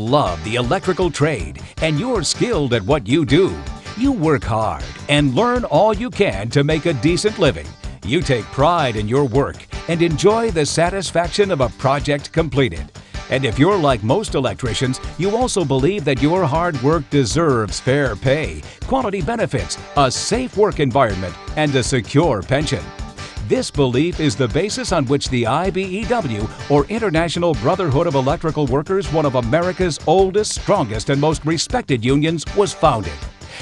love the electrical trade and you're skilled at what you do. You work hard and learn all you can to make a decent living. You take pride in your work and enjoy the satisfaction of a project completed. And if you're like most electricians, you also believe that your hard work deserves fair pay, quality benefits, a safe work environment, and a secure pension. This belief is the basis on which the IBEW, or International Brotherhood of Electrical Workers, one of America's oldest, strongest, and most respected unions, was founded.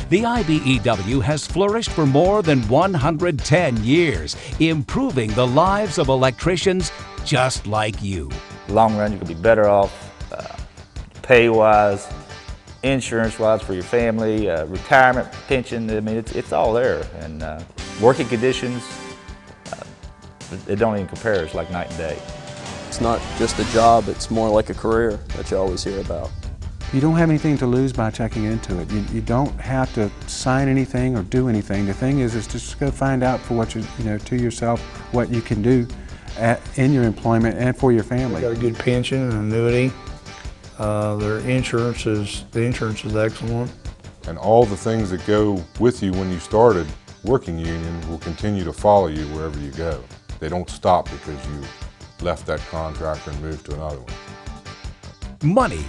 The IBEW has flourished for more than 110 years, improving the lives of electricians just like you. Long run, you could be better off pay-wise, insurance-wise for your family, retirement, pension. I mean, it's all there. And working conditions, it don't even compare. It's like night and day. It's not just a job, it's more like a career that you always hear about. You don't have anything to lose by checking into it. You don't have to sign anything or do anything. The thing is just go find out for what to yourself what you can do in your employment and for your family. They got a good pension and annuity. The insurance is excellent. And all the things that go with you when you started working union will continue to follow you wherever you go. They don't stop because you left that contract and moved to another one. Money.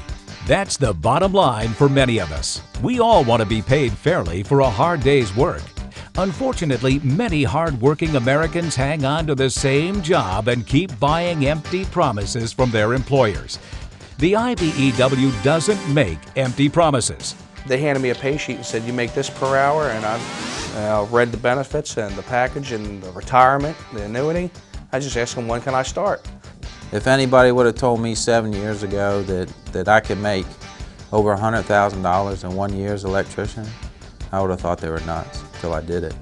That's the bottom line for many of us. We all want to be paid fairly for a hard day's work. Unfortunately, many hard-working Americans hang on to the same job and keep buying empty promises from their employers. The IBEW doesn't make empty promises. They handed me a pay sheet and said, you make this per hour, and I read the benefits and the package and the retirement, the annuity. I just asked them, when can I start? If anybody would have told me 7 years ago that I could make over $100,000 in 1 year as an electrician, I would have thought they were nuts until I did it.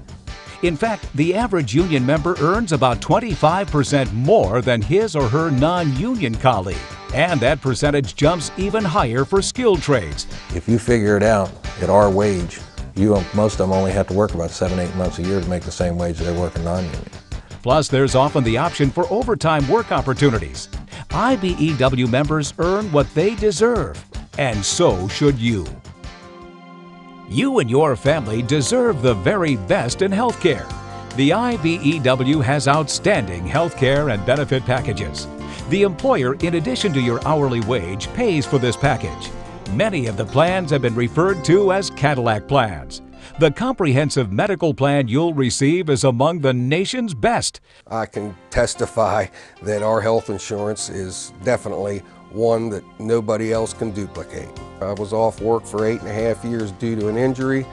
In fact, the average union member earns about 25% more than his or her non-union colleague. And that percentage jumps even higher for skilled trades. If you figure it out at our wage, most of them only have to work about 7-8 months a year to make the same wage they work in non-union. Plus, there's often the option for overtime work opportunities. IBEW members earn what they deserve, and so should you. You and your family deserve the very best in healthcare. The IBEW has outstanding healthcare and benefit packages. The employer, in addition to your hourly wage, pays for this package. Many of the plans have been referred to as Cadillac plans. The comprehensive medical plan you'll receive is among the nation's best. I can testify that our health insurance is definitely one that nobody else can duplicate. I was off work for 8.5 years due to an injury.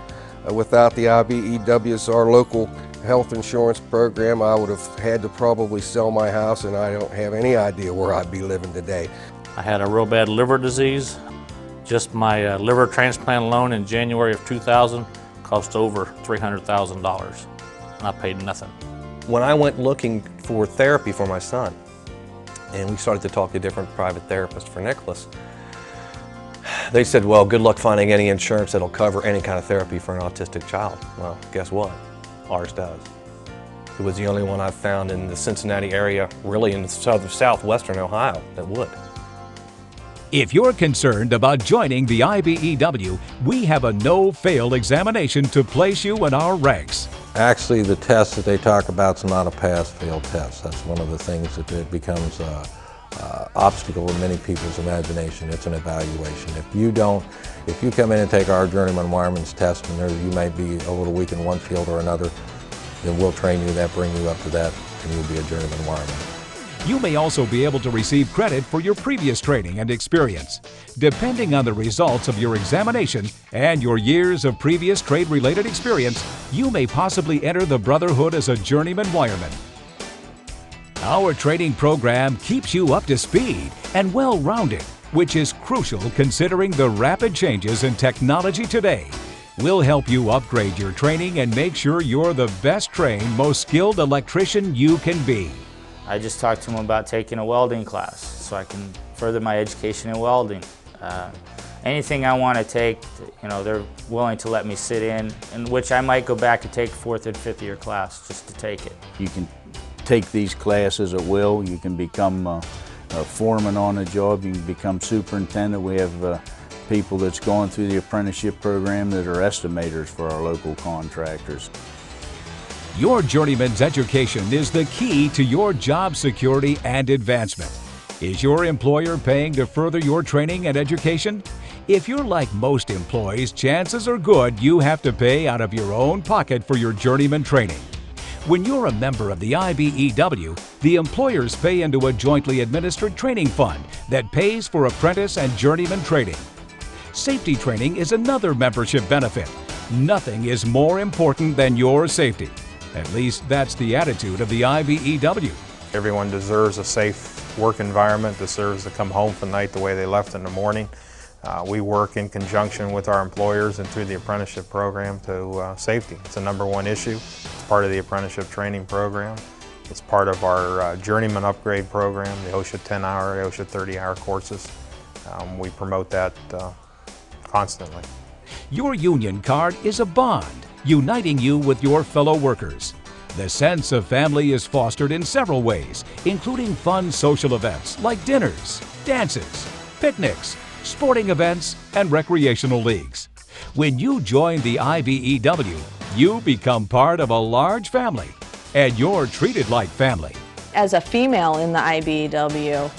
Without the IBEW's, our local health insurance program, I would have had to probably sell my house, and I don't have any idea where I'd be living today. I had a real bad liver disease. Just my liver transplant alone in January of 2000 cost over $300,000, and I paid nothing. When I went looking for therapy for my son, and we started to talk to different private therapists for Nicholas, they said, well, good luck finding any insurance that'll cover any kind of therapy for an autistic child. Well, guess what? Ours does. It was the only one I've found in the Cincinnati area, really in southwestern Ohio, that would. If you're concerned about joining the IBEW, we have a no-fail examination to place you in our ranks. Actually, the test that they talk about is not a pass-fail test. That's one of the things that it becomes an obstacle in many people's imagination. It's an evaluation. If you come in and take our journeyman wireman's test and you may be a little weak in one field or another, then we'll train you, that bring you up to that, and you'll be a journeyman wireman. You may also be able to receive credit for your previous training and experience. Depending on the results of your examination and your years of previous trade-related experience, you may possibly enter the Brotherhood as a journeyman wireman. Our training program keeps you up to speed and well-rounded, which is crucial considering the rapid changes in technology today. We'll help you upgrade your training and make sure you're the best trained, most skilled electrician you can be. I just talked to them about taking a welding class so I can further my education in welding. Anything I want to take, they're willing to let me sit in which I might go back and take 4th and 5th year class just to take it. You can take these classes at will. You can become a foreman on a job, you can become superintendent. We have people that's going through the apprenticeship program that are estimators for our local contractors. Your journeyman's education is the key to your job security and advancement. Is your employer paying to further your training and education? If you're like most employees, chances are good you have to pay out of your own pocket for your journeyman training. When you're a member of the IBEW, the employers pay into a jointly administered training fund that pays for apprentice and journeyman training. Safety training is another membership benefit. Nothing is more important than your safety. At least that's the attitude of the IBEW. Everyone deserves a safe work environment, deserves to come home from the night the way they left in the morning. We work in conjunction with our employers and through the apprenticeship program to safety. It's a #1 issue. It's part of the apprenticeship training program. It's part of our journeyman upgrade program, the OSHA 10-hour, OSHA 30-hour courses. We promote that constantly. Your union card is a bond, uniting you with your fellow workers. The sense of family is fostered in several ways, including fun social events like dinners, dances, picnics, sporting events, and recreational leagues. When you join the IBEW, you become part of a large family, and you're treated like family. As a female in the IBEW,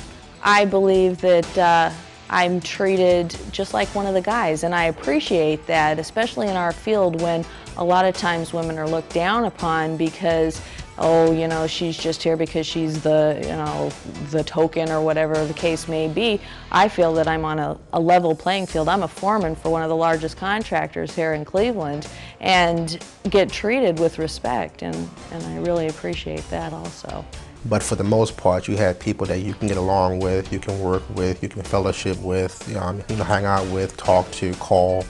I believe that I'm treated just like one of the guys, and I appreciate that, especially in our field when a lot of times women are looked down upon because, oh, you know, she's just here because she's the, you know, the token or whatever the case may be. I feel that I'm on a level playing field. I'm a foreman for one of the largest contractors here in Cleveland and get treated with respect, and I really appreciate that also. But for the most part, you have people that you can get along with, you can work with, you can fellowship with, hang out with, talk to, call,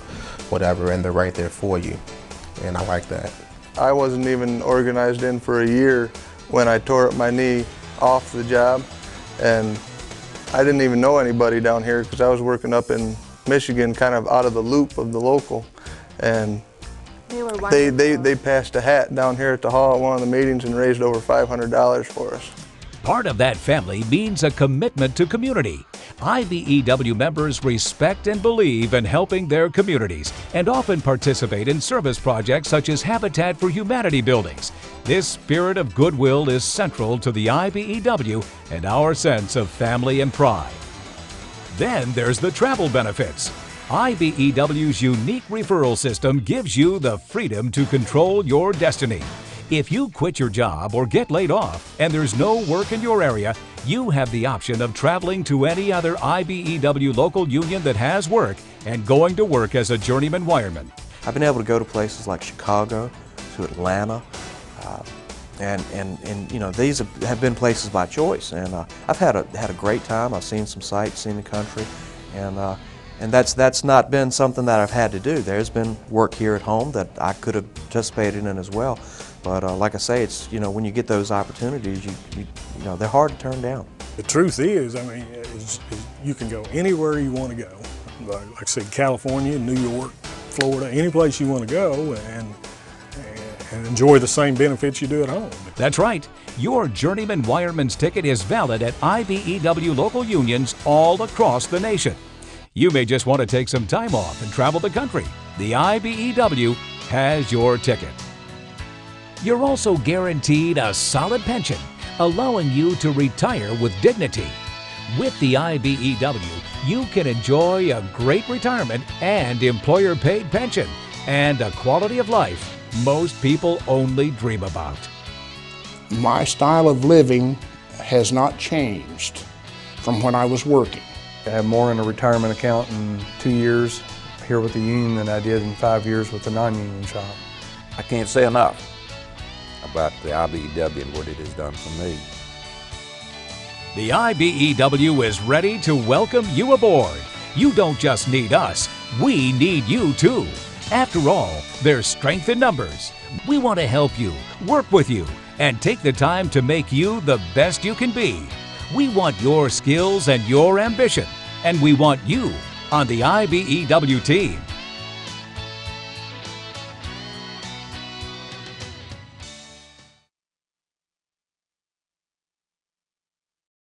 whatever, and they're right there for you. And I like that. I wasn't even organized in for a year when I tore up my knee off the job, and I didn't even know anybody down here because I was working up in Michigan, kind of out of the loop of the local, and they passed a hat down here at the hall at one of the meetings and raised over $500 for us. Part of that family means a commitment to community. IBEW members respect and believe in helping their communities and often participate in service projects such as Habitat for Humanity buildings. This spirit of goodwill is central to the IBEW and our sense of family and pride. Then there's the travel benefits. IBEW's unique referral system gives you the freedom to control your destiny. If you quit your job or get laid off and there's no work in your area, you have the option of traveling to any other IBEW local union that has work and going to work as a journeyman wireman. I've been able to go to places like Chicago, to Atlanta, and you know, these have been places by choice, and I've had a great time. I've seen some sights, seen the country, and that's not been something that I've had to do. There's been work here at home that I could have participated in as well. But like I say, it's, you know, when you get those opportunities, you know, they're hard to turn down. The truth is, I mean, you can go anywhere you want to go. Like I said, California, New York, Florida, any place you want to go and enjoy the same benefits you do at home. That's right. Your Journeyman Wireman's ticket is valid at IBEW local unions all across the nation. You may just want to take some time off and travel the country. The IBEW has your ticket. You're also guaranteed a solid pension, allowing you to retire with dignity. With the IBEW, you can enjoy a great retirement and employer-paid pension and a quality of life most people only dream about. My style of living has not changed from when I was working. I have more in a retirement account in 2 years here with the union than I did in 5 years with the non-union shop. I can't say enough about the IBEW and what it has done for me. The IBEW is ready to welcome you aboard. You don't just need us, we need you too. After all, there's strength in numbers. We want to help you, work with you, and take the time to make you the best you can be. We want your skills and your ambition, and we want you on the IBEW team.